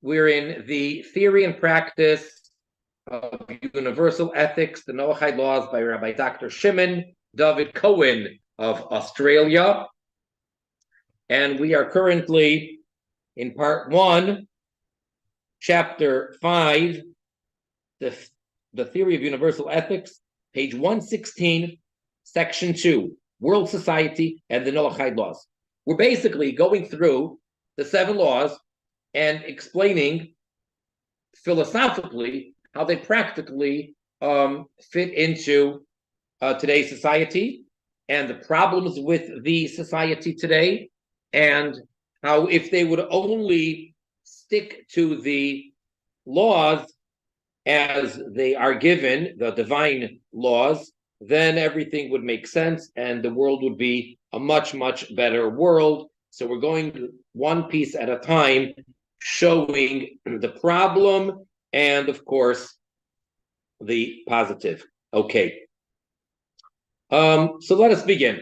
We're in the theory and practice of universal ethics, the Noahide laws by Rabbi Dr. Shimon, Dovid Cowen of Australia. And we are currently in part 1, chapter 5, the theory of universal ethics, page 116, section 2, world society and the Noahide laws. We're basically going through the 7 laws and explaining philosophically how they practically fit into today's society and the problems with the society today, and how if they would only stick to the laws as they are given, the divine laws, then everything would make sense and the world would be a much, much better world. So we're going one piece at a time, showing the problem and, of course, the positive. Okay. So let us begin.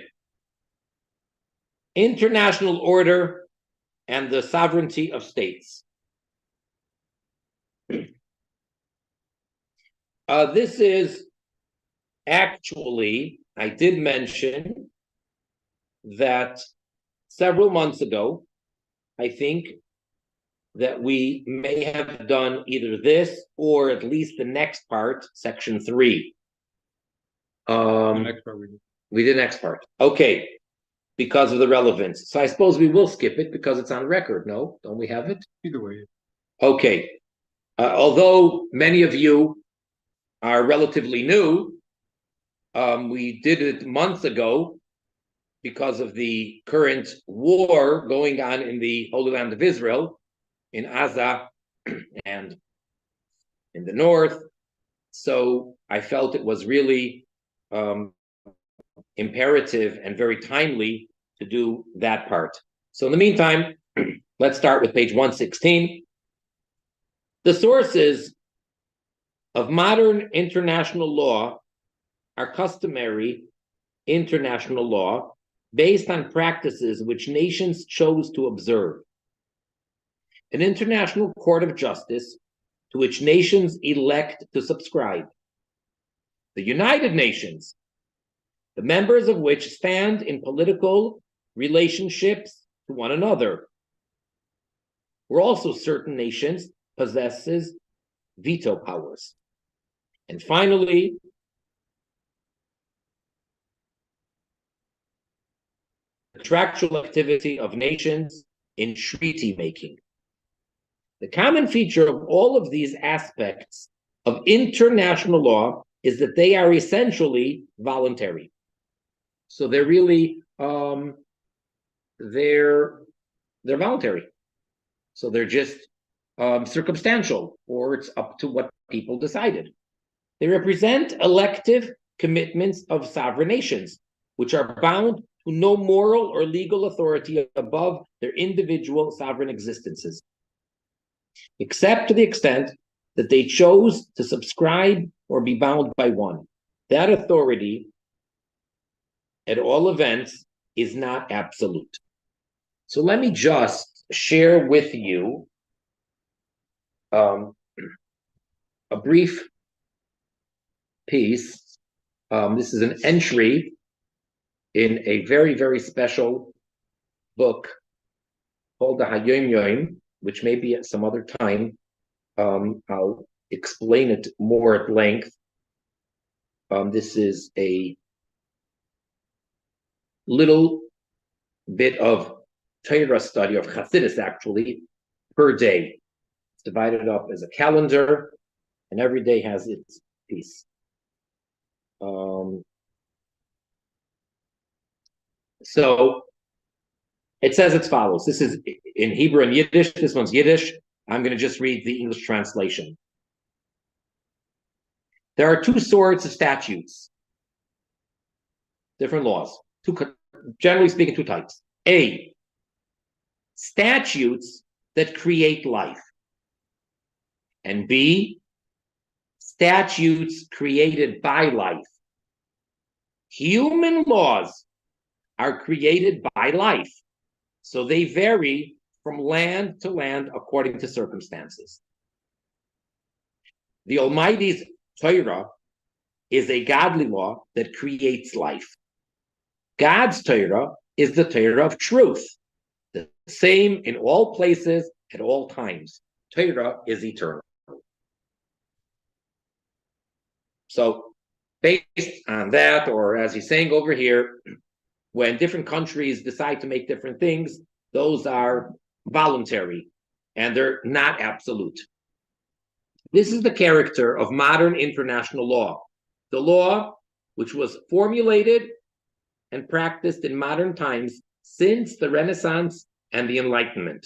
International order and the sovereignty of states. This is actually, I did mention that several months ago, I think that we may have done either this or at least the next part, section 3. The next part we did next part. Okay, because of the relevance. So I suppose we will skip it because it's on record. No, don't we have it? Either way. Okay. Although many of you are relatively new, we did it months ago because of the current war going on in the Holy Land of Israel, in Gaza and in the north. So I felt it was really imperative and very timely to do that part. So in the meantime, let's start with page 116. The sources of modern international law are customary international law based on practices which nations chose to observe. An international court of justice to which nations elect to subscribe. The United Nations, the members of which stand in political relationships to one another. Where also certain nations possesses veto powers. And finally, the contractual activity of nations in treaty making. The common feature of all of these aspects of international law is that they are essentially voluntary. So they're really they're voluntary. So they're just circumstantial, or it's up to what people decided. They represent elective commitments of sovereign nations, which are bound to no moral or legal authority above their individual sovereign existences, except to the extent that they chose to subscribe or be bound by one. That authority, at all events, is not absolute. So let me just share with you a brief piece. This is an entry in a very, very special book called the Hayom Yom, which maybe at some other time I'll explain it more at length. This is a little bit of Torah study of Chassidus, actually, per day. It's divided up as a calendar, and every day has its piece. So it says as follows. This is in Hebrew and Yiddish. This one's Yiddish. I'm going to just read the English translation. There are 2 sorts of statutes, different laws. Generally speaking, 2 types. A, statutes that create life. And B, statutes created by life. Human laws are created by life, so they vary from land to land according to circumstances. The Almighty's Torah is a godly law that creates life. God's Torah is the Torah of truth, the same in all places at all times. Torah is eternal. So based on that, or as he's saying over here, when different countries decide to make different things, those are voluntary and they're not absolute. This is the character of modern international law. The law which was formulated and practiced in modern times since the Renaissance and the Enlightenment.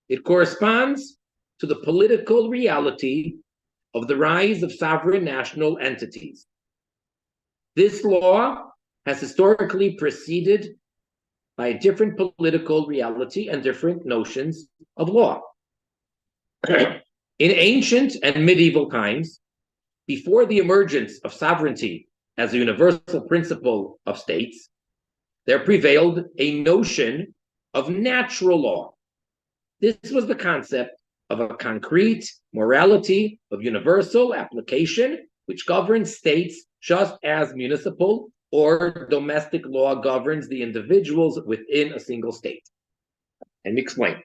It corresponds to the political reality of the rise of sovereign national entities. This law has historically preceded by a different political reality and different notions of law. In ancient and medieval times, before the emergence of sovereignty as a universal principle of states, there prevailed a notion of natural law. This was the concept of a concrete morality of universal application, which governs states just as municipal or domestic law governs the individuals within a single state. Let me explain.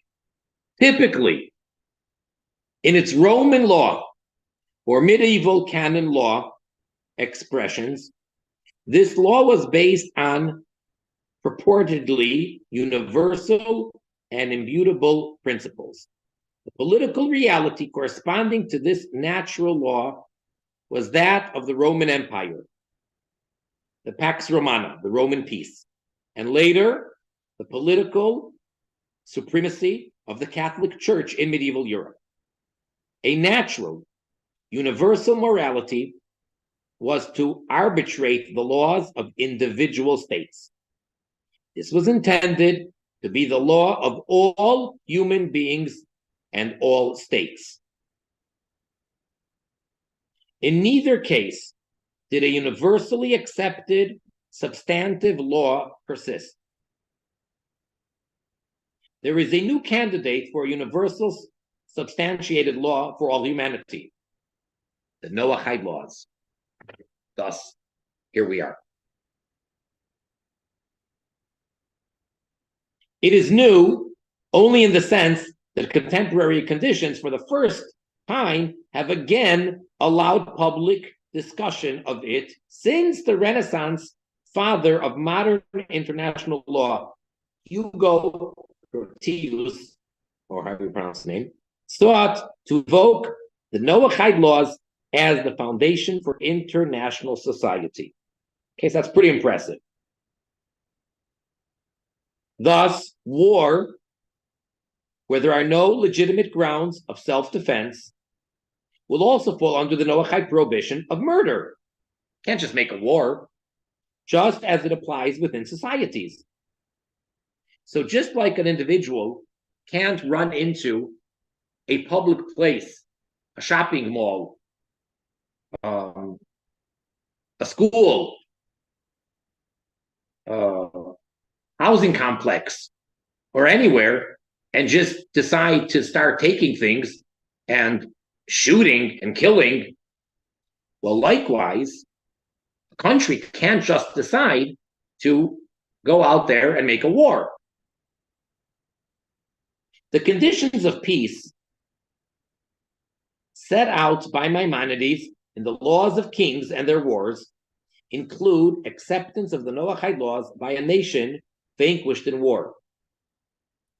Typically, in its Roman law or medieval canon law expressions, this law was based on purportedly universal and immutable principles. The political reality corresponding to this natural law was that of the Roman Empire, the Pax Romana, the Roman peace, and later, the political supremacy of the Catholic Church in medieval Europe. A natural, universal morality was to arbitrate the laws of individual states. This was intended to be the law of all human beings and all states. In neither case did a universally accepted substantive law persist. There is a new candidate for a universal substantiated law for all humanity, the Noahide laws. Thus, here we are. It is new only in the sense that contemporary conditions for the first time have again allowed public discussion of it since the Renaissance father of modern international law, Hugo Grotius, or however you pronounce the name, sought to evoke the Noahide laws as the foundation for international society. Okay, so that's pretty impressive. Thus, war, where there are no legitimate grounds of self-defense, will also fall under the Noahide prohibition of murder. Can't just make a war, just as it applies within societies. So just like an individual can't run into a public place, a shopping mall, a school, housing complex, or anywhere, and just decide to start taking things and shooting and killing, well, likewise, a country can't just decide to go out there and make a war. The conditions of peace set out by Maimonides in the laws of kings and their wars include acceptance of the Noahide laws by a nation vanquished in war.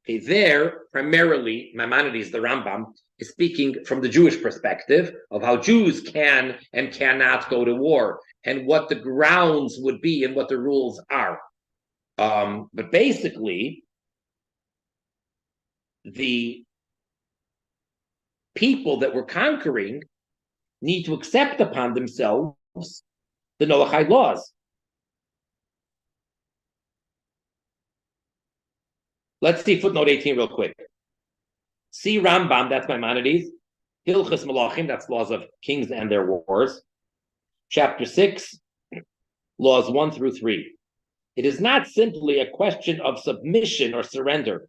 Okay, there, primarily, Maimonides, the Rambam, is speaking from the Jewish perspective of how Jews can and cannot go to war and what the grounds would be and what the rules are. But basically, the people that we're conquering need to accept upon themselves the Noahide laws. Let's see footnote 18 real quick. See Rambam, that's Maimonides. Hilchos Malachim, that's laws of kings and their wars. Chapter 6, laws 1 through 3. It is not simply a question of submission or surrender,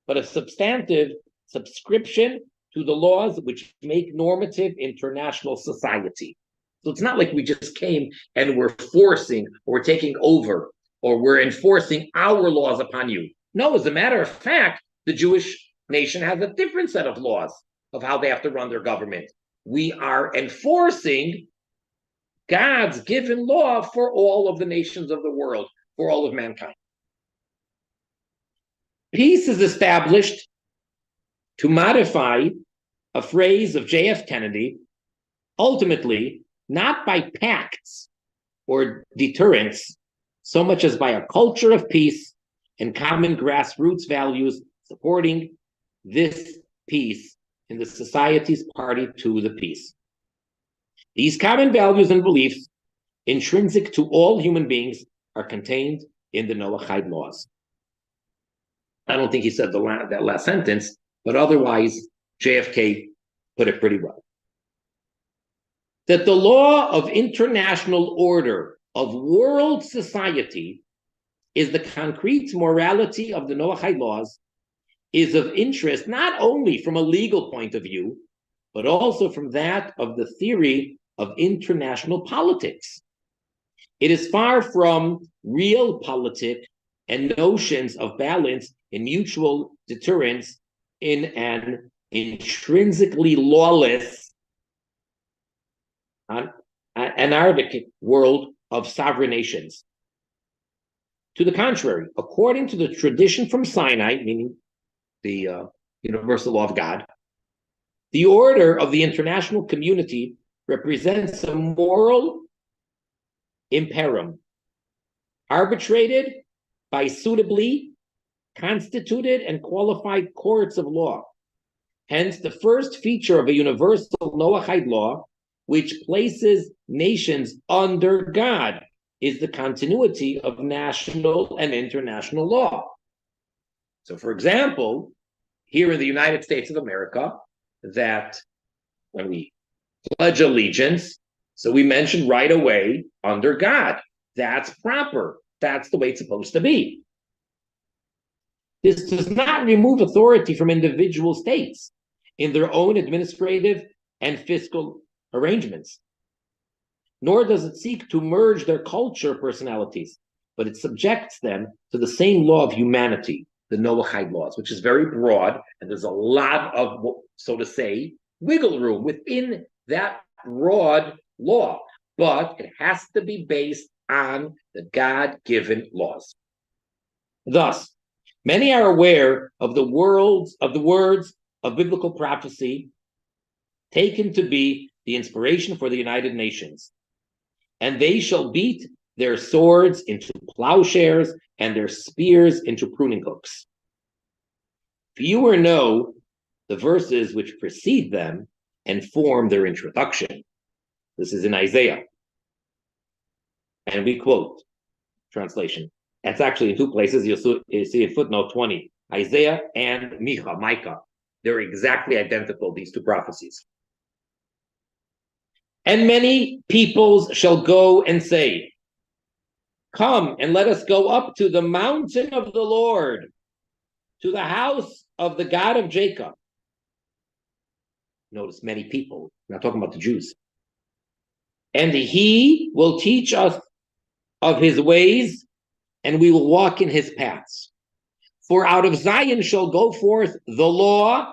but a substantive subscription to the laws which make normative international society. So it's not like we just came and we're forcing or we're taking over or we're enforcing our laws upon you. No, as a matter of fact, the Jewish nation has a different set of laws of how they have to run their government. We are enforcing God's given law for all of the nations of the world, for all of mankind. Peace is established to modify a phrase of J.F. Kennedy, ultimately, not by pacts or deterrence, so much as by a culture of peace and common grassroots values supporting this peace in the society's party to the peace. These common values and beliefs, intrinsic to all human beings, are contained in the Noahide laws. I don't think he said that last sentence, but otherwise, JFK put it pretty well. That the law of international order of world society is the concrete morality of the Noahide laws is of interest not only from a legal point of view, but also from that of the theory of international politics. It is far from realpolitik and notions of balance and mutual deterrence in an intrinsically lawless, anarchic world of sovereign nations. To the contrary, according to the tradition from Sinai, meaning the universal law of God, the order of the international community represents a moral imperum, arbitrated by suitably constituted and qualified courts of law. Hence, the first feature of a universal Noahide law, which places nations under God, is the continuity of national and international law. So, for example, here in the United States of America, that when we pledge allegiance, so we mention right away under God. That's proper. That's the way it's supposed to be. This does not remove authority from individual states in their own administrative and fiscal arrangements, nor does it seek to merge their culture personalities, but it subjects them to the same law of humanity, the Noahide laws, which is very broad, and there's a lot of, so to say, wiggle room within that broad law, but it has to be based on the God-given laws. Thus, many are aware of the words of biblical prophecy taken to be the inspiration for the United Nations. And they shall beat their swords into plowshares and their spears into pruning hooks. Fewer know the verses which precede them and form their introduction. This is in Isaiah. And we quote, translation. That's actually in two places. You'll see in footnote 20, Isaiah and Micah. They're exactly identical, these two prophecies. And many peoples shall go and say, come and let us go up to the mountain of the Lord, to the house of the God of Jacob. Notice many people, we're not talking about the Jews. And he will teach us of his ways, and we will walk in his paths. For out of Zion shall go forth the law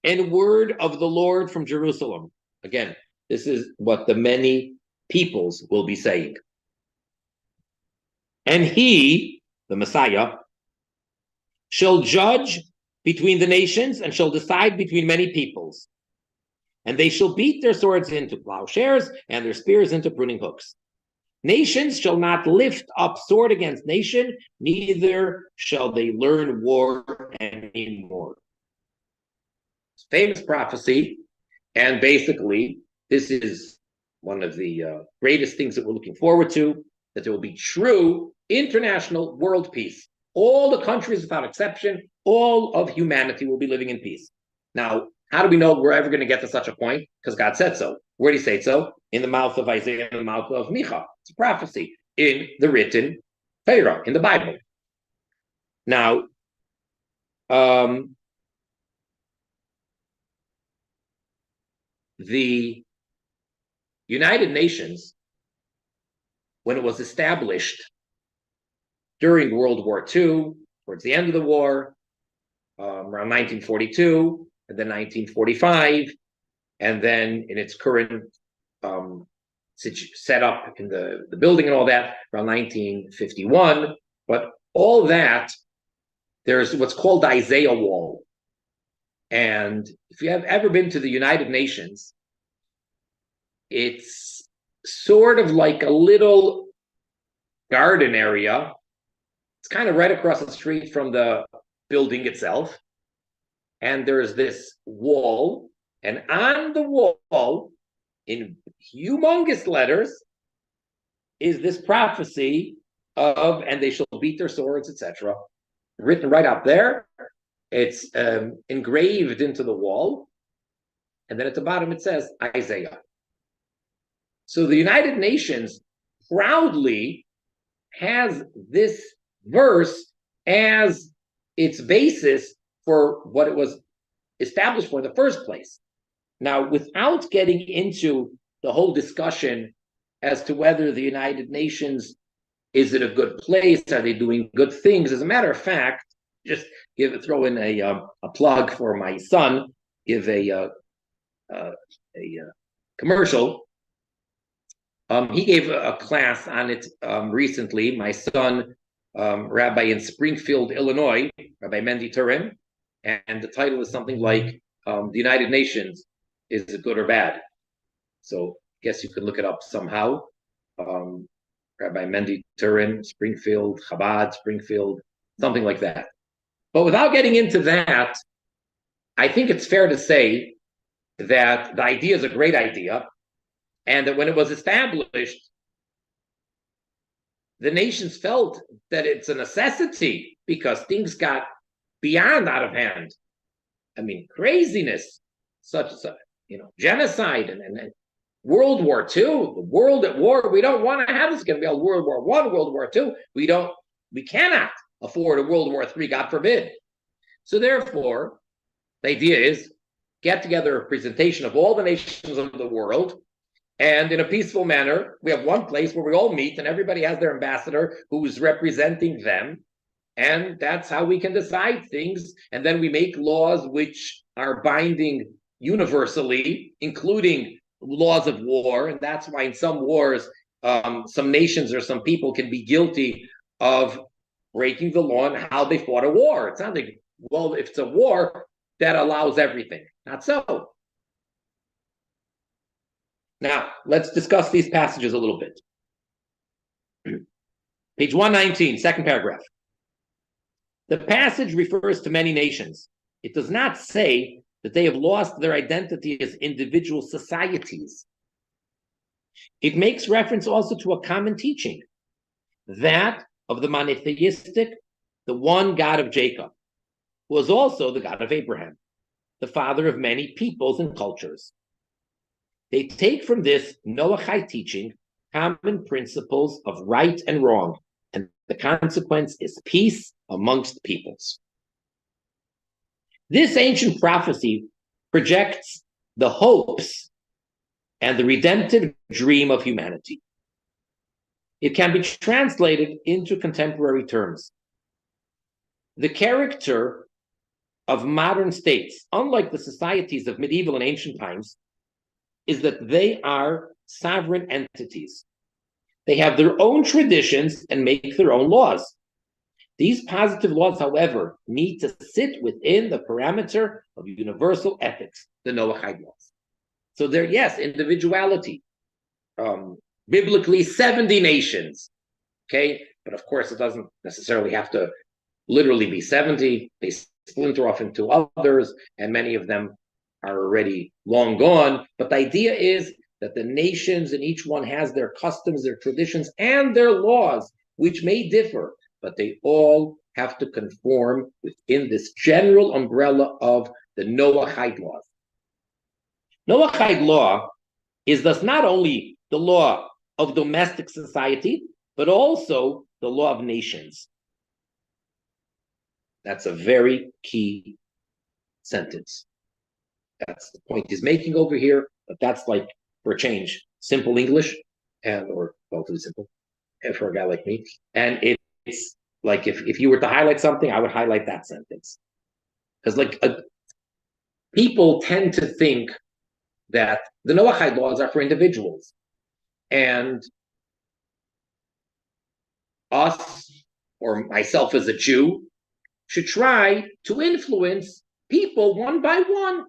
and word of the Lord from Jerusalem. Again, this is what the many peoples will be saying. And he, the Messiah, shall judge between the nations and shall decide between many peoples. And they shall beat their swords into plowshares and their spears into pruning hooks. Nations shall not lift up sword against nation, neither shall they learn war anymore. Famous prophecy, and basically, this is one of the greatest things that we're looking forward to, that there will be true international world peace. All the countries, without exception, all of humanity will be living in peace. Now, how do we know we're ever going to get to such a point? Because God said so. Where did he say so? In the mouth of Isaiah, in the mouth of Micah. It's a prophecy in the written Torah, in the Bible. Now, The United Nations, when it was established during World War II, towards the end of the war, around 1942, and then 1945, and then in its current set up in the building and all that, around 1951. But all that, there's what's called the Isaiah Wall. And if you have ever been to the United Nations, it's sort of like a little garden area. It's kind of right across the street from the building itself. And there's this wall, and on the wall, in humongous letters, is this prophecy of, and they shall beat their swords, etc. Written right up there. It's engraved into the wall. And then at the bottom it says Isaiah. So the United Nations proudly has this verse as its basis for what it was established for in the first place. Now, without getting into the whole discussion as to whether the United Nations, is it a good place? Are they doing good things? As a matter of fact, just throw in a plug for my son, give a commercial. He gave a class on it recently. My son, Rabbi in Springfield, Illinois, Rabbi Mendy Turin, and the title is something like the United Nations, is it good or bad? So I guess you could look it up somehow. Rabbi Mendy Turin, Springfield, Chabad, Springfield, something like that. But without getting into that, I think it's fair to say that the idea is a great idea, and that when it was established, the nations felt that it's a necessity because things got beyond out of hand. I mean, craziness, such as genocide and World War II, the world at war. We don't want to have this. It's going to be a World War I, World War II. We cannot afford a World War III, God forbid. So therefore, the idea is get together a presentation of all the nations of the world, and in a peaceful manner, we have one place where we all meet and everybody has their ambassador who's representing them. And that's how we can decide things. And then we make laws which are binding universally, including laws of war. And that's why in some wars, some nations or some people can be guilty of breaking the law and how they fought a war. It's not like, well, if it's a war, that allows everything. Not so. Now, let's discuss these passages a little bit. Page 119, second paragraph. The passage refers to many nations. It does not say that they have lost their identity as individual societies. It makes reference also to a common teaching, that of the monotheistic, the one God of Jacob, who was also the God of Abraham, the father of many peoples and cultures. They take from this Noahide teaching common principles of right and wrong, and the consequence is peace amongst peoples. This ancient prophecy projects the hopes and the redemptive dream of humanity. It can be translated into contemporary terms. The character of modern states, unlike the societies of medieval and ancient times, is that they are sovereign entities. They have their own traditions and make their own laws. These positive laws, however, need to sit within the parameter of universal ethics, the Noahide laws. So there, yes, individuality. Biblically, 70 nations, okay? But of course, it doesn't necessarily have to literally be 70. They splinter off into others, and many of them are already long gone. But the idea is that the nations and each one has their customs, their traditions, and their laws, which may differ, but they all have to conform within this general umbrella of the Noahide laws. Noahide law is thus not only the law of domestic society, but also the law of nations. That's a very key sentence. That's the point he's making over here, but that's like, for a change, simple English, or relatively simple, and for a guy like me. And it's like, if you were to highlight something, I would highlight that sentence. Because people tend to think that the Noahide laws are for individuals. And us, or myself as a Jew, should try to influence people one by one,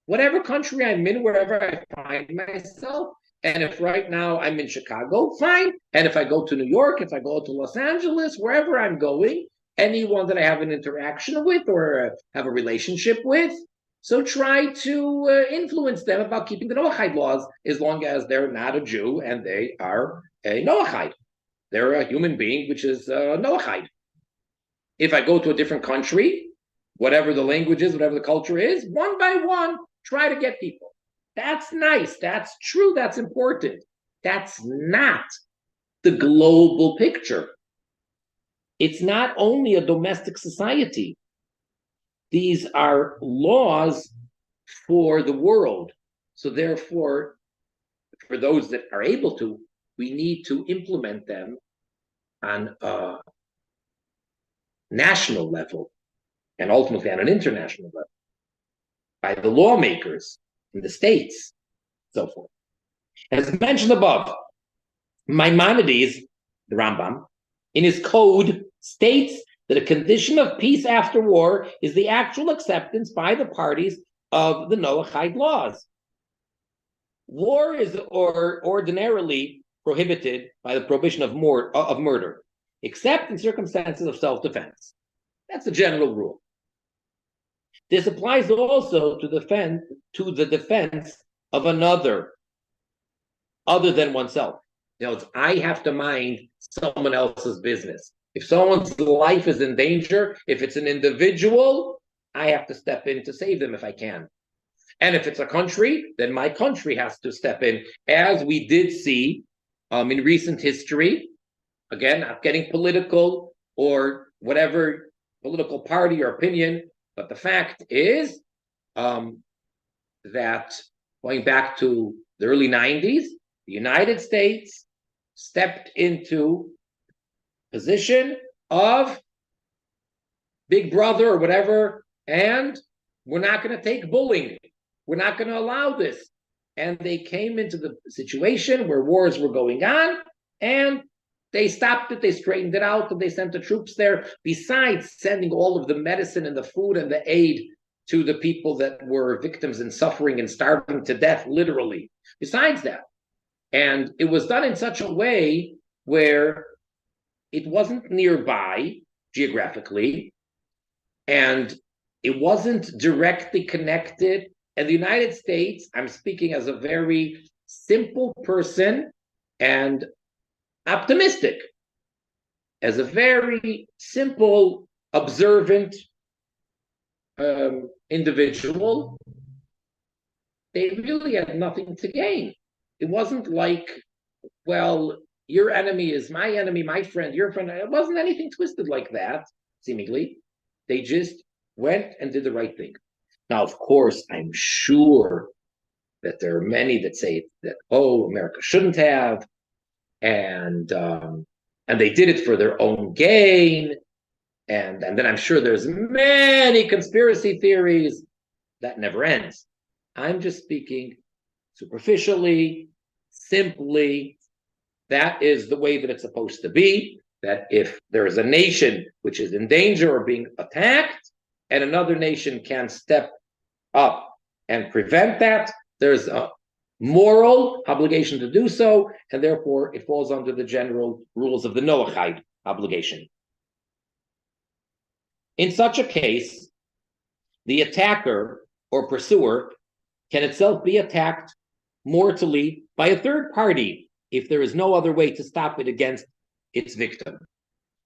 whatever country I'm in, wherever I find myself. And if right now I'm in Chicago, fine. And if I go to New York, if I go to Los Angeles, wherever I'm going, anyone that I have an interaction with or have a relationship with, so try to influence them about keeping the Noahide laws, as long as they're not a Jew and they are a Noahide. They're a human being, which is Noahide. If I go to a different country, whatever the language is, whatever the culture is, one by one, try to get people. That's nice. That's true. That's important. That's not the global picture. It's not only a domestic society. These are laws for the world. So therefore, for those that are able to, we need to implement them on a national level and ultimately on an international level by the lawmakers in the states, so forth. As mentioned above, Maimonides, the Rambam, in his code states that a condition of peace after war is the actual acceptance by the parties of the Noahide laws. War is ordinarily prohibited by the prohibition of murder, except in circumstances of self-defense. That's the general rule. This applies also to the defense of another, other than oneself. I have to mind someone else's business. If someone's life is in danger, if it's an individual, I have to step in to save them if I can. And if it's a country, then my country has to step in, as we did see in recent history. Again, not getting political or whatever political party or opinion, but the fact is that going back to the early 90s, the United States stepped into position of big brother or whatever, and we're not going to take bullying. We're not going to allow this. And they came into the situation where wars were going on, and they stopped it, they straightened it out, and they sent the troops there, besides sending all of the medicine and the food and the aid to the people that were victims and suffering and starving to death, literally. Besides that. And it was done in such a way where it wasn't nearby geographically, and it wasn't directly connected. And the United States, I'm speaking as a very simple person and optimistic, as a very simple, observant individual, they really had nothing to gain. It wasn't like, well, your enemy is my enemy, my friend, your friend. It wasn't anything twisted like that, seemingly. They just went and did the right thing. Now, of course, I'm sure that there are many that say that, America shouldn't have, and they did it for their own gain, and then I'm sure there's many conspiracy theories that never ends. I'm just speaking superficially, simply. That is the way that it's supposed to be, that if there is a nation which is in danger or being attacked, and another nation can step up and prevent that, there's a moral obligation to do so, and therefore it falls under the general rules of the Noahide obligation. In such a case, the attacker or pursuer can itself be attacked mortally by a third party if there is no other way to stop it against its victim.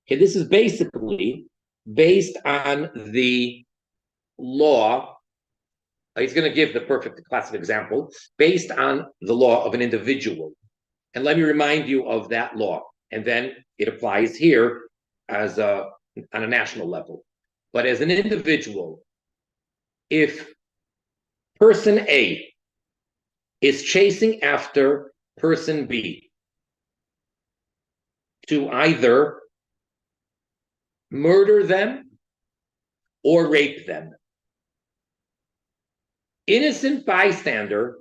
Okay, this is basically based on the law. He's going to give the perfect classic example based on the law of an individual. And let me remind you of that law. And then it applies here as on a national level. But as an individual, if person A is chasing after person B to either murder them or rape them, innocent bystander,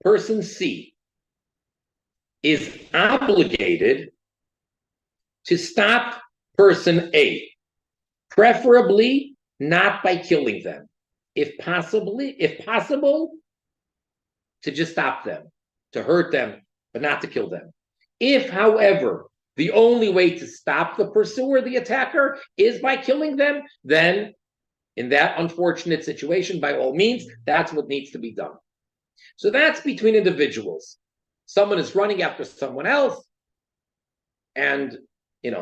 person C, is obligated to stop person A, preferably not by killing them. If possible, to just stop them, to hurt them, but not to kill them. If, however, the only way to stop the pursuer, the attacker, is by killing them, then in that unfortunate situation, by all means, that's what needs to be done. So that's between individuals. Someone is running after someone else, and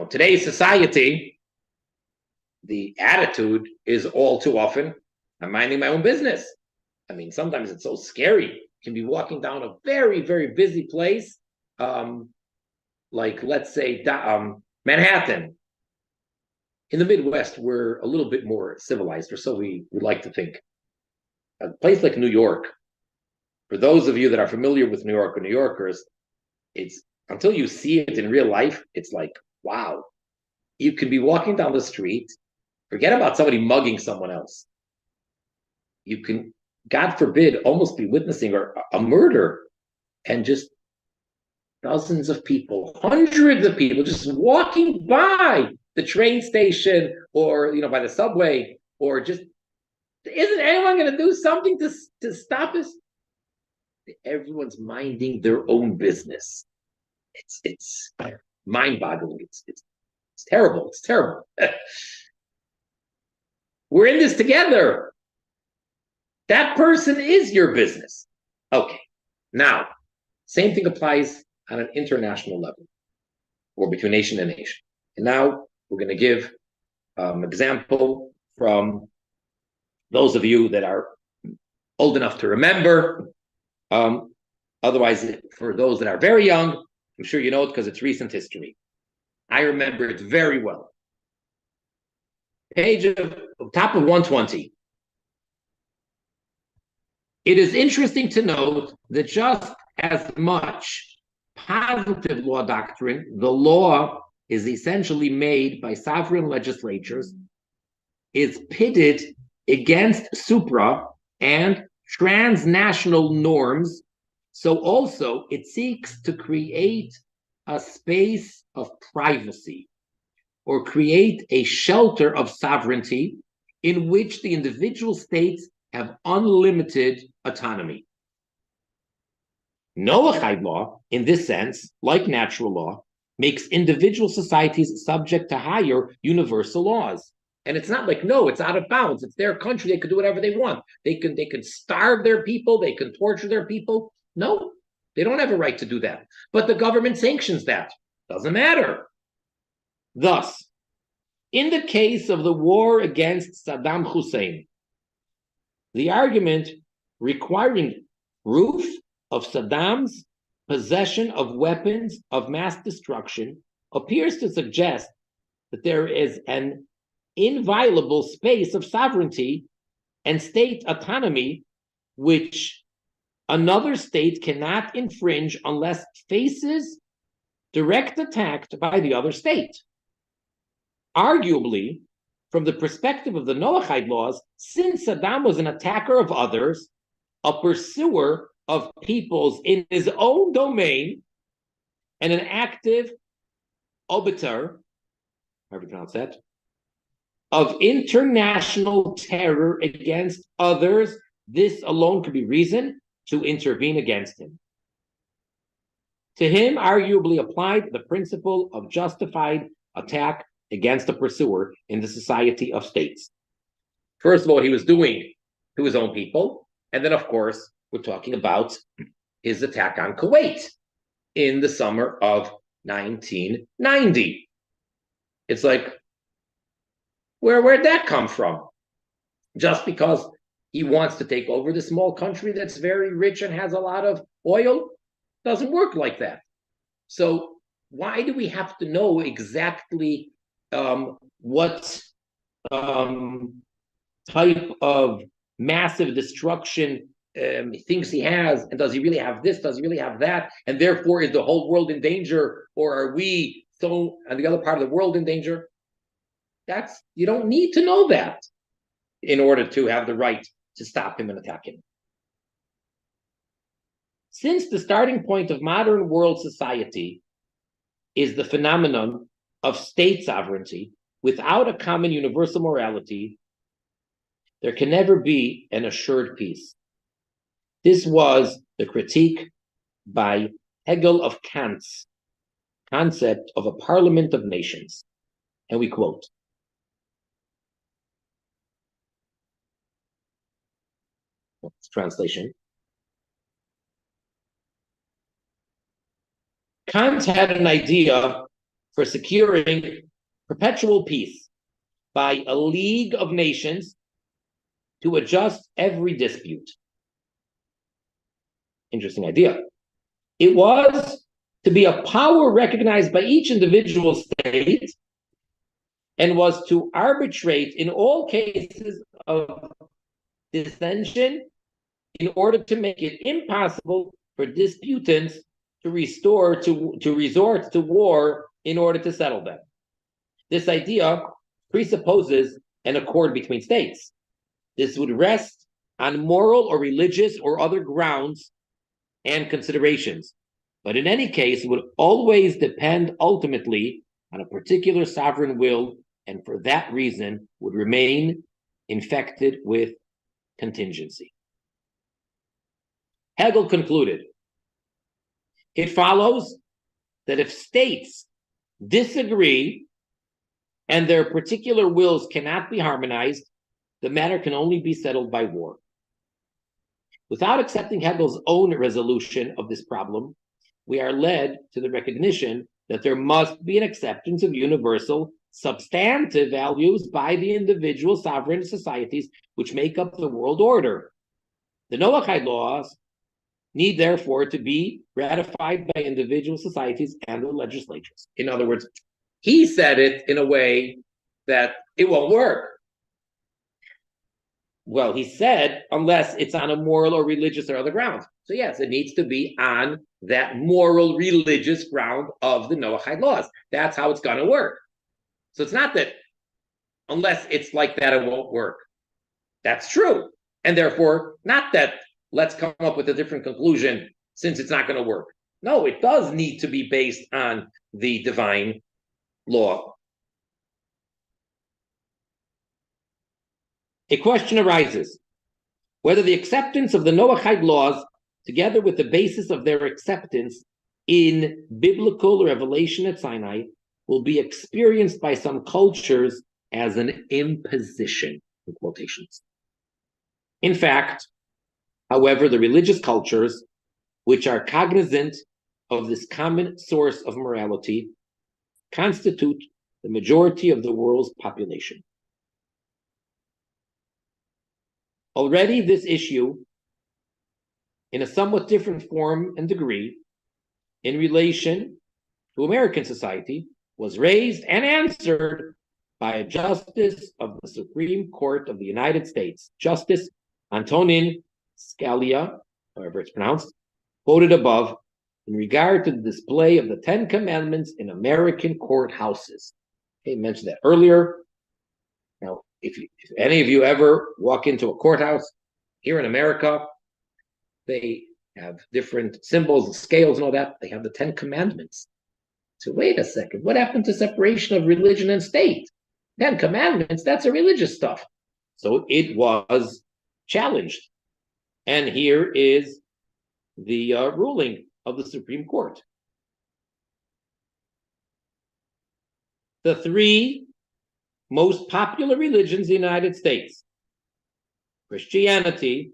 today's society, the attitude is all too often, I'm minding my own business. I mean, sometimes it's so scary. You can be walking down a very, very busy place, like let's say Manhattan. In the Midwest, we're a little bit more civilized, or so we would like to think. A place like New York, for those of you that are familiar with New York or New Yorkers, it's until you see it in real life, it's like, wow. You could be walking down the street, forget about somebody mugging someone else. You can, God forbid, almost be witnessing a murder, and just dozens of people, hundreds of people just walking by the train station or by the subway, or just, isn't anyone going to do something to stop us? Everyone's minding their own business. It's mind-boggling. It's terrible. It's terrible. We're in this together. That person is your business. Okay. Now, same thing applies on an international level, or between nation and nation. And now we're going to give an example from those of you that are old enough to remember. Otherwise, for those that are very young, I'm sure you know it because it's recent history. I remember it very well. Top of 120. It is interesting to note that just as much positive law doctrine, the law is essentially made by sovereign legislatures, is pitted against supra and transnational norms. So also it seeks to create a space of privacy, or create a shelter of sovereignty in which the individual states have unlimited autonomy. Noahide law, in this sense, like natural law, makes individual societies subject to higher universal laws. And it's not like, no, it's out of bounds. It's their country. They can do whatever they want. They can starve their people. They can torture their people. No, they don't have a right to do that. But the government sanctions that. Doesn't matter. Thus, in the case of the war against Saddam Hussein, the argument requiring proof of Saddam's possession of weapons of mass destruction appears to suggest that there is an inviolable space of sovereignty and state autonomy which another state cannot infringe unless faces direct attack by the other state. Arguably, from the perspective of the Noahide laws, since Saddam was an attacker of others, a pursuer of peoples in his own domain, and an active obiter, however you pronounce that, of international terror against others, this alone could be reason to intervene against him. To him, arguably applied the principle of justified attack against the pursuer in the society of states. First of all, he was doing to his own people. And then, of course, we're talking about his attack on Kuwait in the summer of 1990. It's like, where'd that come from? Just because he wants to take over the small country that's very rich and has a lot of oil? Doesn't work like that. So why do we have to know exactly what type of massive destruction he thinks he has, and does he really have this? Does he really have that? And therefore, is the whole world in danger, or are we so on the other part of the world in danger? You don't need to know that in order to have the right to stop him and attack him. Since the starting point of modern world society is the phenomenon of state sovereignty without a common universal morality, there can never be an assured peace. This was the critique by Hegel of Kant's concept of a parliament of nations. And we quote, translation, Kant had an idea for securing perpetual peace by a league of nations to adjust every dispute. Interesting idea. It was to be a power recognized by each individual state and was to arbitrate in all cases of dissension in order to make it impossible for disputants to resort to war in order to settle them. This idea presupposes an accord between states. This would rest on moral or religious or other grounds and considerations, but in any case, it would always depend ultimately on a particular sovereign will, and for that reason would remain infected with contingency. Hegel concluded, it follows that if states disagree and their particular wills cannot be harmonized, the matter can only be settled by war. Without accepting Hegel's own resolution of this problem, we are led to the recognition that there must be an acceptance of universal substantive values by the individual sovereign societies which make up the world order. The Noahide laws need therefore to be ratified by individual societies and the legislatures. In other words, he said it in a way that it won't work. Well, he said, unless it's on a moral or religious or other grounds. So yes, it needs to be on that moral, religious ground of the Noahide laws. That's how it's going to work. So it's not that unless it's like that, it won't work. That's true. And therefore, not that let's come up with a different conclusion since it's not going to work. No, it does need to be based on the divine law. A question arises whether the acceptance of the Noahide laws, together with the basis of their acceptance in biblical revelation at Sinai, will be experienced by some cultures as an imposition, in quotations. In fact, however, the religious cultures, which are cognizant of this common source of morality, constitute the majority of the world's population. Already this issue, in a somewhat different form and degree, in relation to American society, was raised and answered by a justice of the Supreme Court of the United States, Justice Antonin Scalia, however it's pronounced, quoted above, in regard to the display of the Ten Commandments in American courthouses. Okay, mentioned that earlier. Now, if any of you ever walk into a courthouse here in America, they have different symbols and scales and all that. They have the Ten Commandments. So wait a second, what happened to separation of religion and state? Ten Commandments, that's a religious stuff. So it was challenged. And here is the ruling of the Supreme Court. The three most popular religions in the United States, Christianity,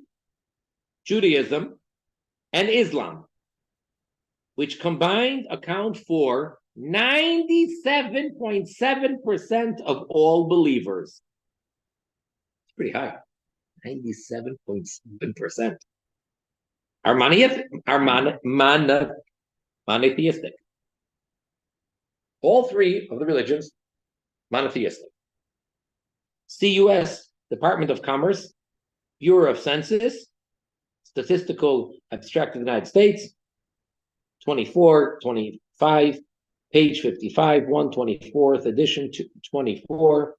Judaism, and Islam, which combined account for 97.7% of all believers. It's pretty high, 97.7%. Are monotheistic. All three of the religions, monotheistic. CUS, Department of Commerce, Bureau of Census, Statistical Abstract of the United States, 24, 25, page 55, 124th edition, 24,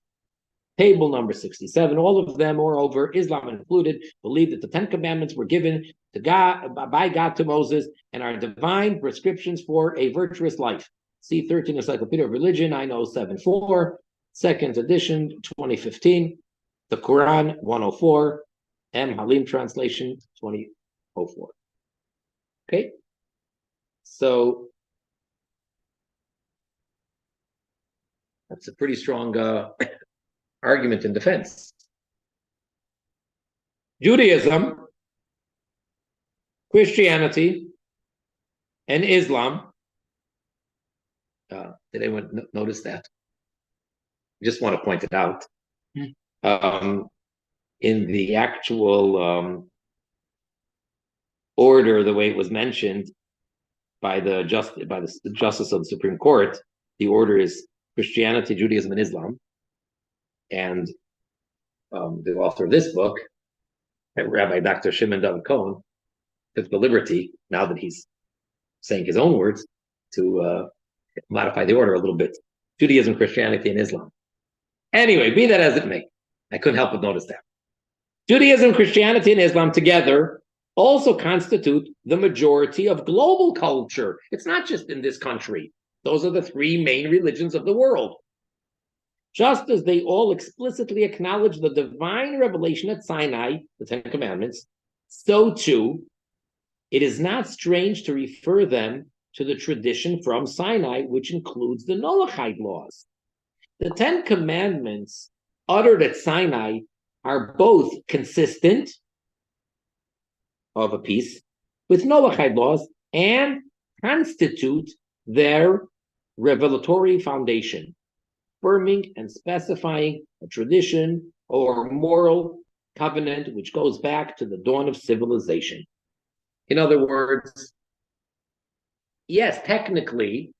table number 67. All of them, moreover, Islam included, believe that the 10 Commandments were given to God by God to Moses and are divine prescriptions for a virtuous life. See 13 Encyclopedia of Religion, 9074, second edition, 2015. The Quran, 104. M. Halim translation, 2004. Okay? So that's a pretty strong argument in defense. Judaism, Christianity, and Islam. Did anyone notice that? I just want to point it out. In the actual order, the way it was mentioned by the justice of the Supreme Court, the order is Christianity, Judaism, and Islam. And the author of this book, Rabbi Dr. Shimon David Cowen, took the liberty, now that he's saying his own words, to modify the order a little bit. Judaism, Christianity, and Islam. Anyway, be that as it may, I couldn't help but notice that. Judaism, Christianity, and Islam together also constitute the majority of global culture. It's not just in this country. Those are the three main religions of the world. Just as they all explicitly acknowledge the divine revelation at Sinai, the 10 Commandments, so too, it is not strange to refer them to the tradition from Sinai, which includes the Noahide laws. The 10 Commandments uttered at Sinai are both consistent of a piece with Noahide laws and constitute their revelatory foundation, affirming and specifying a tradition or moral covenant which goes back to the dawn of civilization. In other words, yes, technically,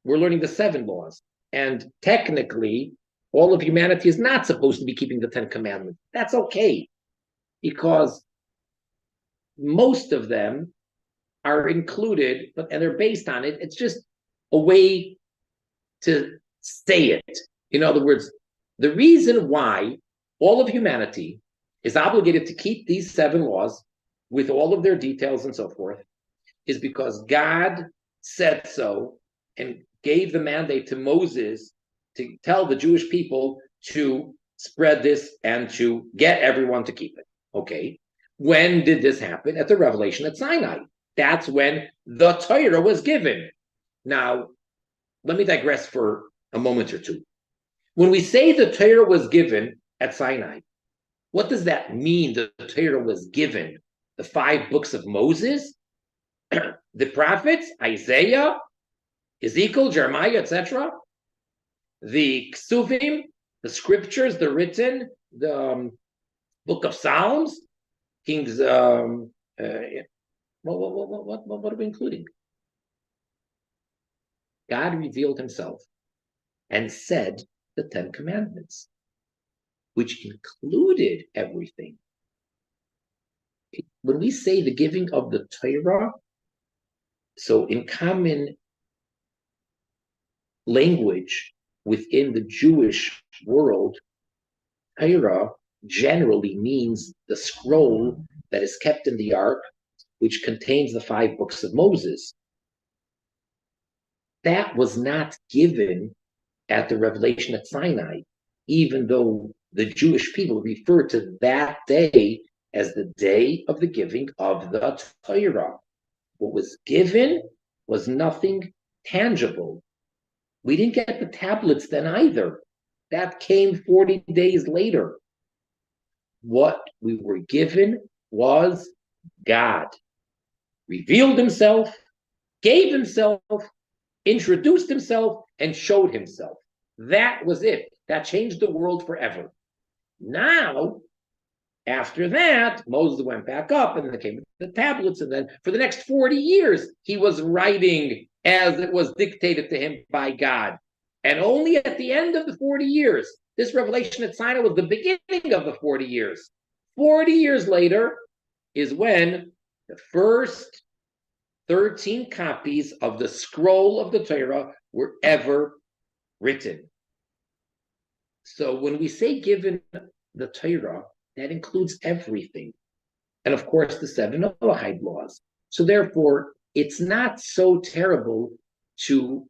we're learning the 7 laws, and technically, all of humanity is not supposed to be keeping the 10 Commandments. That's okay, because most of them are included, and they're based on it. It's just a way to say it. In other words, the reason why all of humanity is obligated to keep these 7 laws with all of their details and so forth is because God said so and gave the mandate to Moses to tell the Jewish people to spread this and to get everyone to keep it. Okay. When did this happen? At the revelation at Sinai. That's when the Torah was given. Now, let me digress for a moment or two. When we say the Torah was given at Sinai, what does that mean? The Torah was given? The 5 books of Moses? The prophets? Isaiah? Ezekiel, Jeremiah, etc.? The Ksuvim, the scriptures, the written, the book of Psalms, Kings, what are we including? God revealed himself and said the 10 Commandments, which included everything. When we say the giving of the Torah, so in common language within the Jewish world, Torah generally means the scroll that is kept in the ark, which contains the 5 books of Moses. That was not given at the revelation at Sinai, even though the Jewish people refer to that day as the day of the giving of the Torah. What was given was nothing tangible. We didn't get the tablets then either. That came 40 days later. What we were given was God. Revealed himself, gave himself, introduced himself, and showed himself. That was it. That changed the world forever. Now, after that, Moses went back up, and then came the tablets, and then for the next 40 years, he was writing as it was dictated to him by God. And only at the end of the 40 years This revelation at Sinai was the beginning of the 40 years. 40 years later is when the first 13 copies of the scroll of the Torah were ever written. So when we say given the Torah, that includes everything. And of course, the 7 Noahide laws. So therefore, it's not so terrible to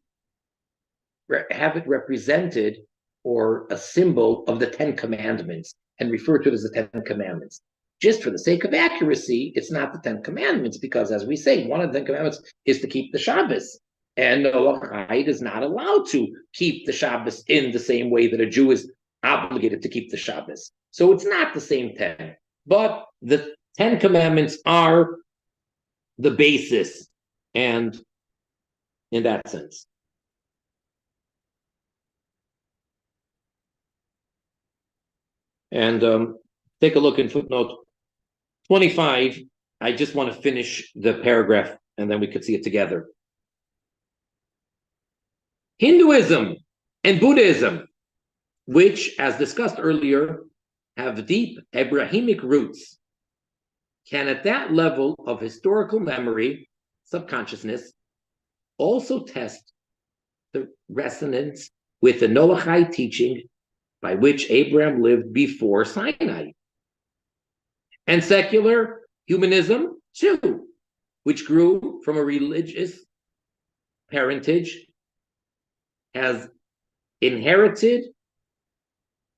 have it represented or a symbol of the 10 commandments and refer to it as the 10 commandments. Just for the sake of accuracy, it's not the 10 commandments, because as we say, one of the 10 commandments is to keep the Shabbos. And Noahide is not allowed to keep the Shabbos in the same way that a Jew is obligated to keep the Shabbos. So it's not the same 10. But the 10 commandments are the basis, and in that sense. And take a look in footnote 25. I just want to finish the paragraph, and then we could see it together. Hinduism and Buddhism, which, as discussed earlier, have deep Abrahamic roots, can at that level of historical memory, subconsciousness, also test the resonance with the Noahide teaching by which Abraham lived before Sinai. And secular humanism, too, which grew from a religious parentage, has inherited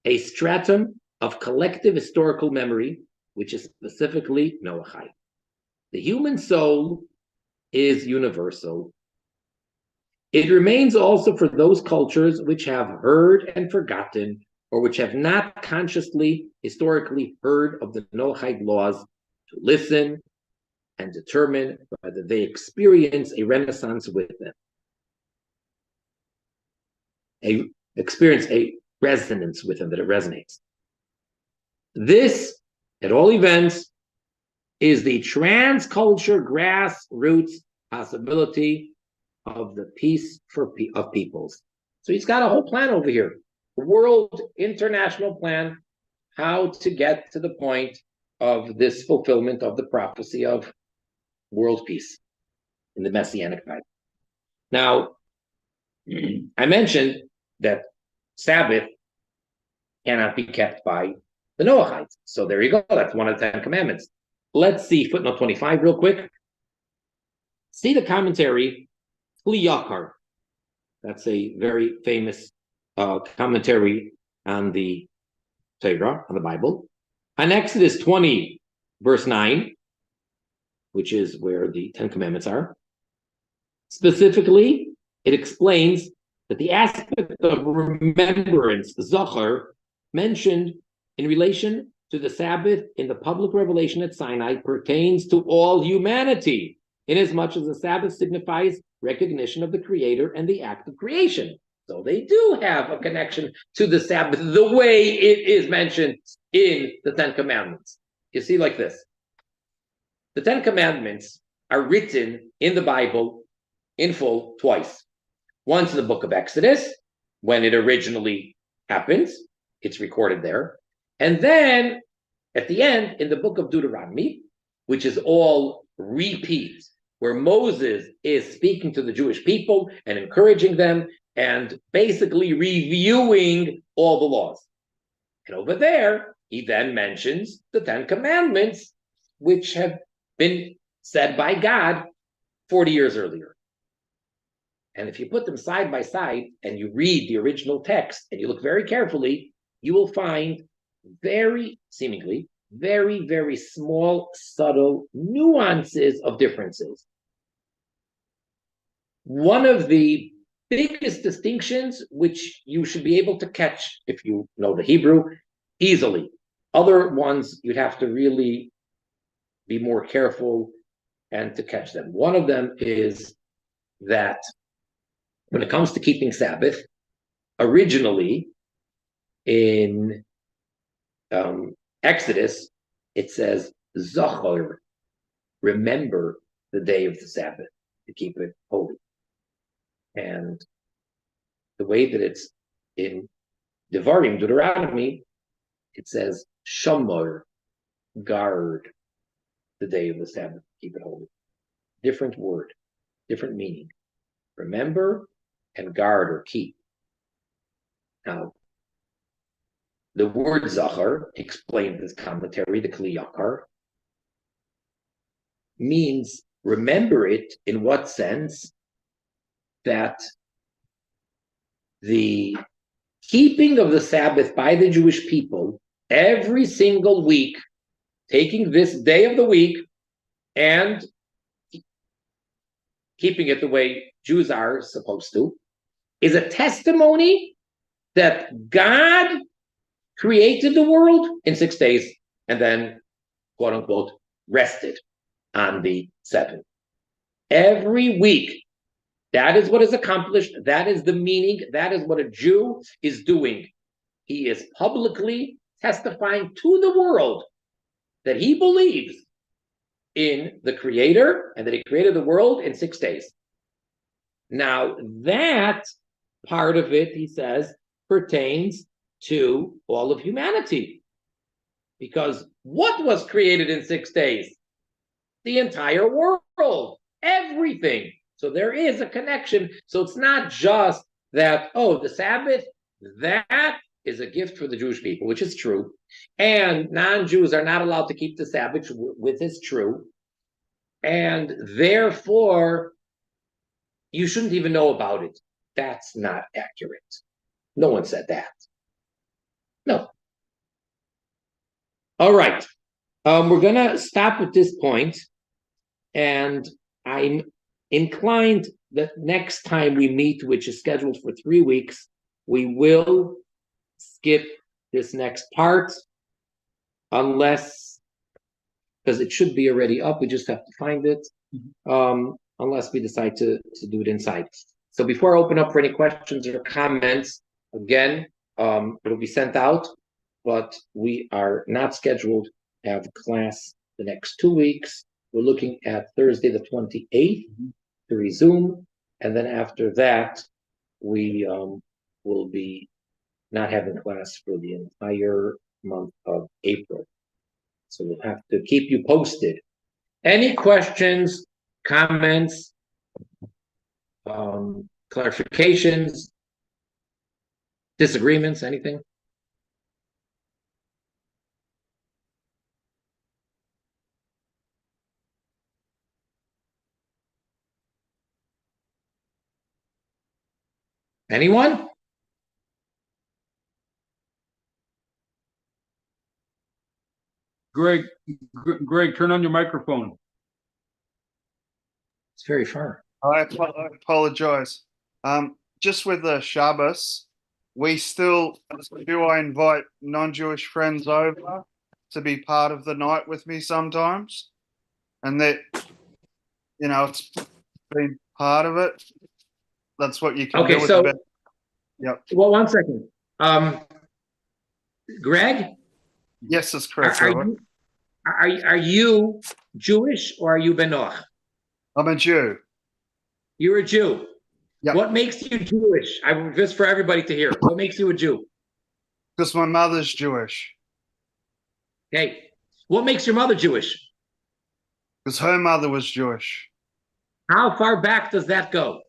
a stratum of collective historical memory, which is specifically Noahide. The human soul is universal. It remains also for those cultures which have heard and forgotten, or which have not consciously, historically heard of the Noahide laws, to listen and determine whether they experience a renaissance with them. Experience a resonance with them, that it resonates. This, at all events, is the transculture grassroots possibility of the peace of peoples. So he's got a whole plan over here, a world international plan, how to get to the point of this fulfillment of the prophecy of world peace in the Messianic time. Now, I mentioned that Sabbath cannot be kept by the Noahides. So there you go. That's one of the 10 commandments. Let's see footnote 25 real quick. See the commentary, Kli Yakar. That's a very famous commentary on the Torah, on the Bible. On Exodus 20, verse 9, which is where the 10 commandments are. Specifically, it explains that the aspect of remembrance, Zachar, mentioned in relation to the Sabbath in the public revelation at Sinai pertains to all humanity, inasmuch as the Sabbath signifies recognition of the Creator and the act of creation. So they do have a connection to the Sabbath the way it is mentioned in the 10 Commandments. You see, like this. The 10 Commandments are written in the Bible in full twice. Once in the book of Exodus, when it originally happens, it's recorded there. And then at the end, in the book of Deuteronomy, which is all repeats, where Moses is speaking to the Jewish people and encouraging them and basically reviewing all the laws. And over there, he then mentions the 10 Commandments, which have been said by God 40 years earlier. And if you put them side by side and you read the original text and you look very carefully, you will find seemingly very, very small, subtle nuances of differences. One of the biggest distinctions, which you should be able to catch if you know the Hebrew easily. Other ones, you'd have to really be more careful and to catch them. One of them is that when it comes to keeping Sabbath, originally in Exodus, it says, Zachor, remember the day of the Sabbath, to keep it holy. And the way that it's in Devarim, Deuteronomy, it says Shamor, guard the day of the Sabbath, keep it holy. Different word, different meaning. Remember and guard or keep. Now, the word Zachar, explained in this commentary, the Kli Yakar, means remember it in what sense? That the keeping of the Sabbath by the Jewish people every single week, taking this day of the week and keeping it the way Jews are supposed to, is a testimony that God created the world in 6 days and then, quote unquote, rested on the seventh. Every week, that is what is accomplished. That is the meaning. That is what a Jew is doing. He is publicly testifying to the world that he believes in the Creator and that he created the world in 6 days. Now, that part of it, he says, pertains to all of humanity. Because what was created in 6 days? The entire world, everything. So there is a connection. So it's not just that, oh, the Sabbath, that is a gift for the Jewish people, which is true. And non-Jews are not allowed to keep the Sabbath, which is true. And therefore, you shouldn't even know about it. That's not accurate. No one said that. No. All right. We're going to stop at this point, and I'm inclined that next time we meet, which is scheduled for 3 weeks, we will skip this next part, unless, because it should be already up, we just have to find it, unless we decide to do it inside. So before I open up for any questions or comments, again, it'll be sent out, but we are not scheduled to have class the next 2 weeks. We're looking at Thursday the 28th to resume, and then after that, we will be not having class for the entire month of April. So we'll have to keep you posted. Any questions, comments, clarifications, disagreements, anything? Anyone? Greg, turn on your microphone. It's very far. I apologize. Just with the Shabbos, do I invite non-Jewish friends over to be part of the night with me sometimes? And that, it's been part of it. That's what you can do with the bed. Yep. Well, 1 second. Greg? Yes, that's correct. Are you Jewish or are you Benoch? I'm a Jew. You're a Jew. Yep. What makes you Jewish? Just for everybody to hear. What makes you a Jew? Because my mother's Jewish. Okay. What makes your mother Jewish? Because her mother was Jewish. How far back does that go?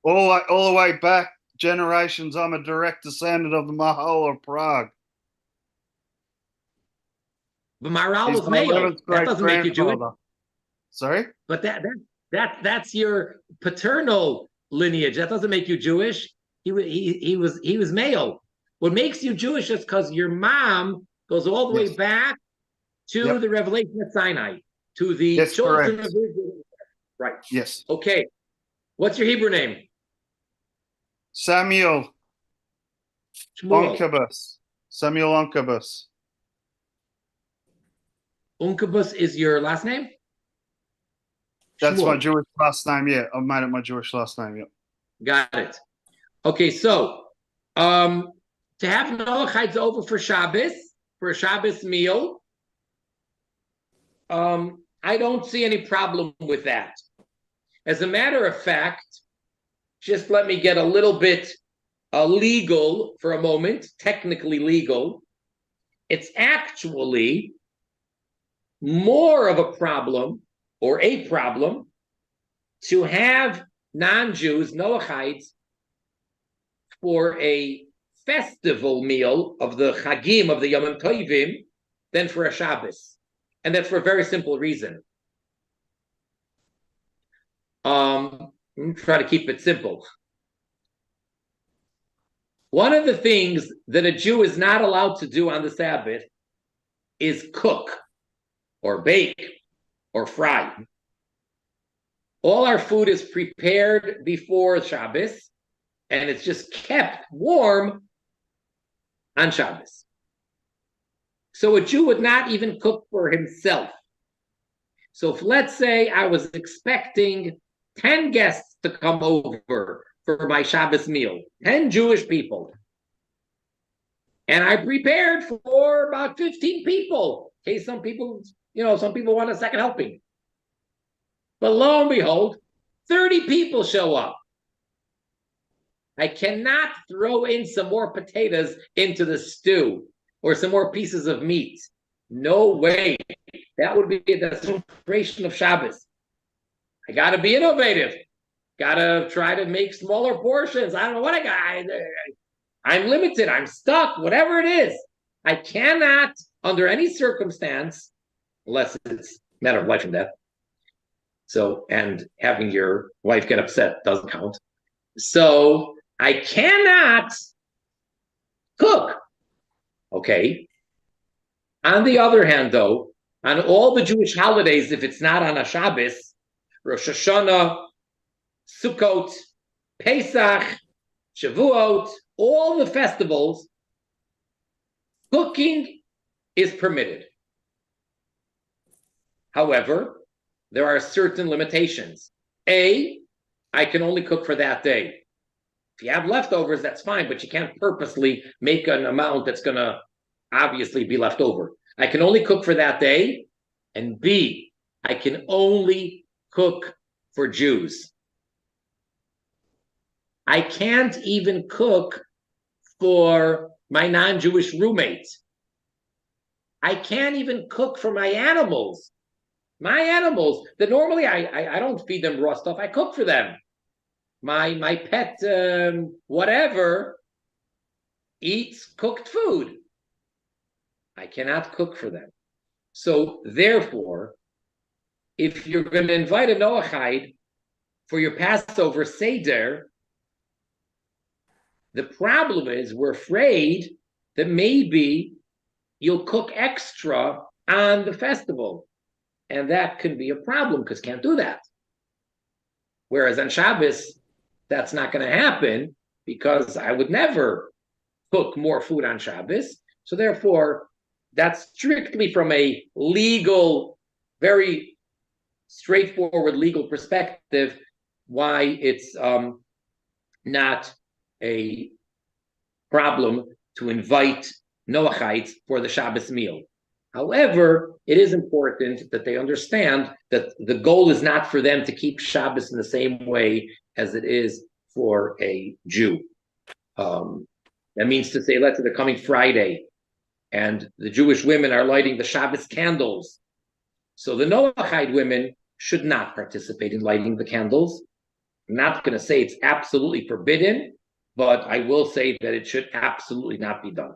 All the way back generations. I'm a direct descendant of the Mahal of Prague. But Maharal was male. That doesn't make you Jewish. Sorry? But that's your paternal lineage. That doesn't make you Jewish. He was male. What makes you Jewish is because your mom goes all the way back to the revelation at Sinai, to the children of Israel. Right. Yes. Okay. What's your Hebrew name? Samuel Onkabus. Samuel Onkabus. Onkabus is your last name? That's my Jewish last name, yeah. I've made it my Jewish last name, yeah. Got it. Okay, so to have Noahides over for Shabbos, for a Shabbos meal, I don't see any problem with that. As a matter of fact, just let me get a little bit legal for a moment, technically legal, it's actually more of a problem or a problem to have non-Jews, Noahides, for a festival meal of the Chagim, of the Yom Tovim, than for a Shabbos. And that's for a very simple reason. I'm trying to keep it simple. One of the things that a Jew is not allowed to do on the Sabbath is cook or bake or fry. All our food is prepared before Shabbos, and it's just kept warm on Shabbos. So a Jew would not even cook for himself. So if, let's say, I was expecting 10 guests to come over for my Shabbos meal, 10 Jewish people, and I prepared for about 15 people, in case some people want a second helping. But lo and behold, 30 people show up. I cannot throw in some more potatoes into the stew or some more pieces of meat. No way. That would be a desecration of Shabbos. I got to be innovative. Got to try to make smaller portions. I don't know what I got. I'm limited. I'm stuck. Whatever it is. I cannot, under any circumstance, unless it's a matter of life and death. So, and having your wife get upset doesn't count. So, I cannot cook. Okay. On the other hand, though, on all the Jewish holidays, if it's not on a Shabbos, Rosh Hashanah, Sukkot, Pesach, Shavuot, all the festivals, cooking is permitted. However, there are certain limitations. A, I can only cook for that day. If you have leftovers, that's fine, but you can't purposely make an amount that's going to obviously be left over. I can only cook for that day. And B, I can only cook for Jews. I can't even cook for my non-Jewish roommates. I can't even cook for my animals. My animals, that normally I don't feed them raw stuff. I cook for them. My pet, whatever, eats cooked food. I cannot cook for them. So therefore, if you're going to invite a Noahide for your Passover Seder, the problem is we're afraid that maybe you'll cook extra on the festival. And that can be a problem because can't do that. Whereas on Shabbos, that's not going to happen because I would never cook more food on Shabbos. So therefore, that's strictly from a legal, very straightforward legal perspective, why it's not a problem to invite Noahites for the Shabbos meal. However, it is important that they understand that the goal is not for them to keep Shabbos in the same way as it is for a Jew. That means to say, let's say they're coming Friday, and the Jewish women are lighting the Shabbos candles. So the Noahide women should not participate in lighting the candles. I'm not going to say it's absolutely forbidden, but I will say that it should absolutely not be done.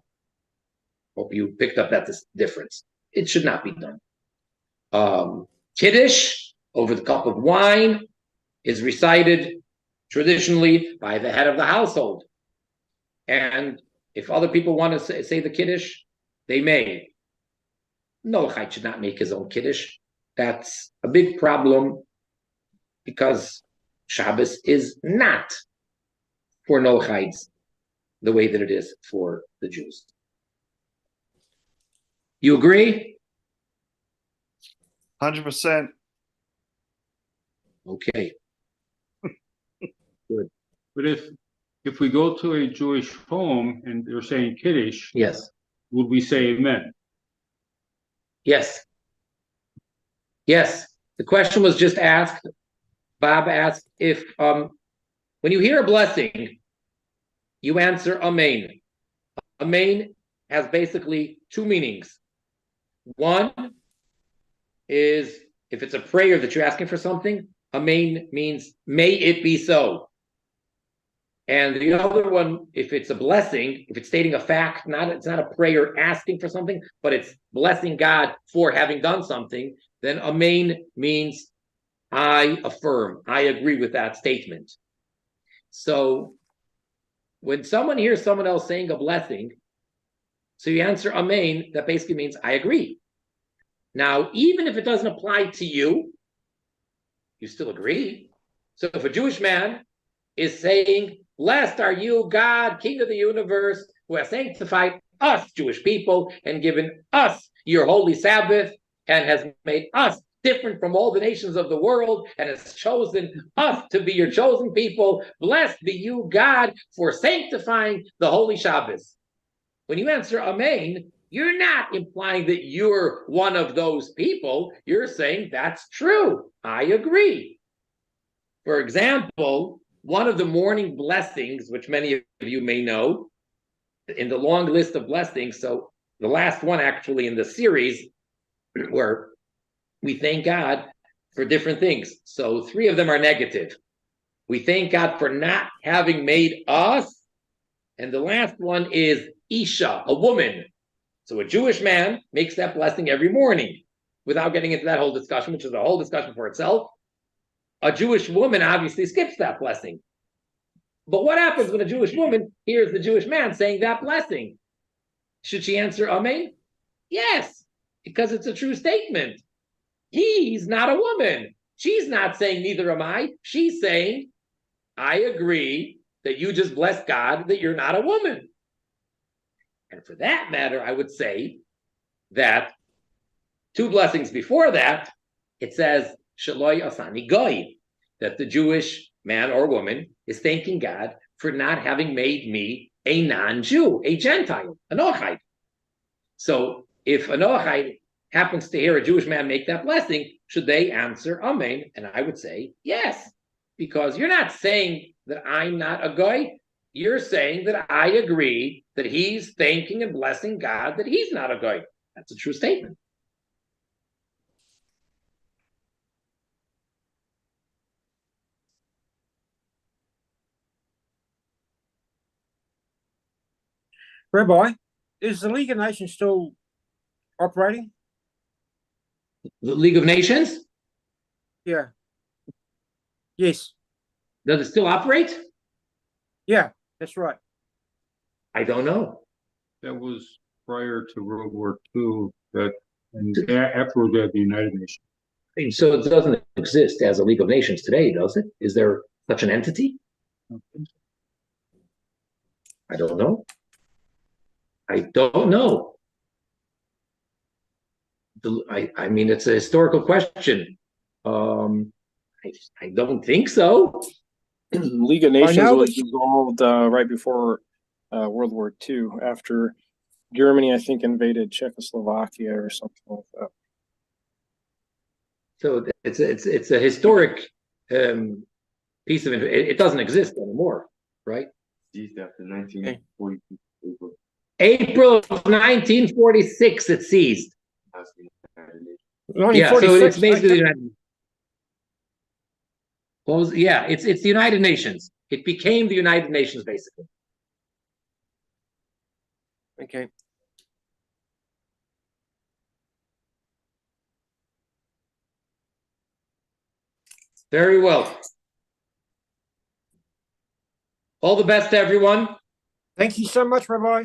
Hope you picked up that difference. It should not be done. Kiddush, over the cup of wine, is recited traditionally by the head of the household. And if other people want to say the Kiddush, they may. Noahide should not make his own Kiddush. That's a big problem because Shabbos is not for Noahides the way that it is for the Jews. You agree? 100%. Okay. Good. But if we go to a Jewish home and they're saying Kiddush, Yes. would we say amen? Yes. Yes. The question was just asked. Bob asked if when you hear a blessing, you answer Amen. Amen has basically two meanings. One is if it's a prayer that you're asking for something, Amen means may it be so. And the other one, if it's a blessing, if it's stating a fact, it's not a prayer asking for something, but it's blessing God for having done something, then Amen means I affirm, I agree with that statement. So when someone hears someone else saying a blessing, so you answer Amen, that basically means I agree. Now, even if it doesn't apply to you, you still agree. So if a Jewish man is saying, blessed are you, God, King of the universe, who has sanctified us, Jewish people, and given us your holy Sabbath, and has made us different from all the nations of the world, and has chosen us to be your chosen people. Blessed be you, God, for sanctifying the holy Shabbos. When you answer Amen, you're not implying that you're one of those people. You're saying that's true. I agree. For example, one of the morning blessings, which many of you may know, in the long list of blessings, so the last one actually in the series, where we thank God for different things. So 3 of them are negative. We thank God for not having made us. And the last one is Isha, a woman. So a Jewish man makes that blessing every morning without getting into that whole discussion, which is a whole discussion for itself. A Jewish woman obviously skips that blessing. But what happens when a Jewish woman hears the Jewish man saying that blessing? Should she answer Amen? Yes, because it's a true statement. He's not a woman. She's not saying neither am I. She's saying, I agree that you just bless God that you're not a woman. And for that matter, I would say that 2 blessings before that, it says, Shaloi asani goy, that the Jewish man or woman is thanking God for not having made me a non-Jew, a Gentile, a Noahide. So if a Noahide happens to hear a Jewish man make that blessing, should they answer Amen? And I would say yes, because you're not saying that I'm not a goy. You're saying that I agree that he's thanking and blessing God that he's not a goy. That's a true statement. Rabbi, is the League of Nations still operating? The League of Nations, Yeah. Yes. does it still operate? Yeah, that's right. I don't know. That was prior to World War II, and afterward we had the United Nations. So it doesn't exist as a League of Nations today, does it? Is there such an entity? I don't know. I don't know. I mean, it's a historical question. I don't think so. League of Nations was dissolved right before World War II, after Germany, I think, invaded Czechoslovakia or something like that. So it's a historic piece of it doesn't exist anymore, right? After 1942. April of 1946, it ceased. Yeah, so it's basically the United Nations. Well, yeah, it's the United Nations. It became the United Nations, basically. Okay. Very well. All the best to everyone. Thank you so much, Rabbi.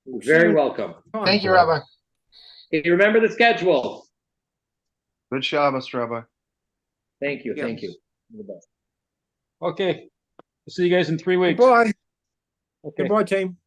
You're very welcome. Thank you, Rabbi. You remember the schedule. Good Shabbos, Rabbi. Thank you. Yeah. Thank you. All the best. Okay, see you guys in 3 weeks. Goodbye. Okay. Goodbye, team.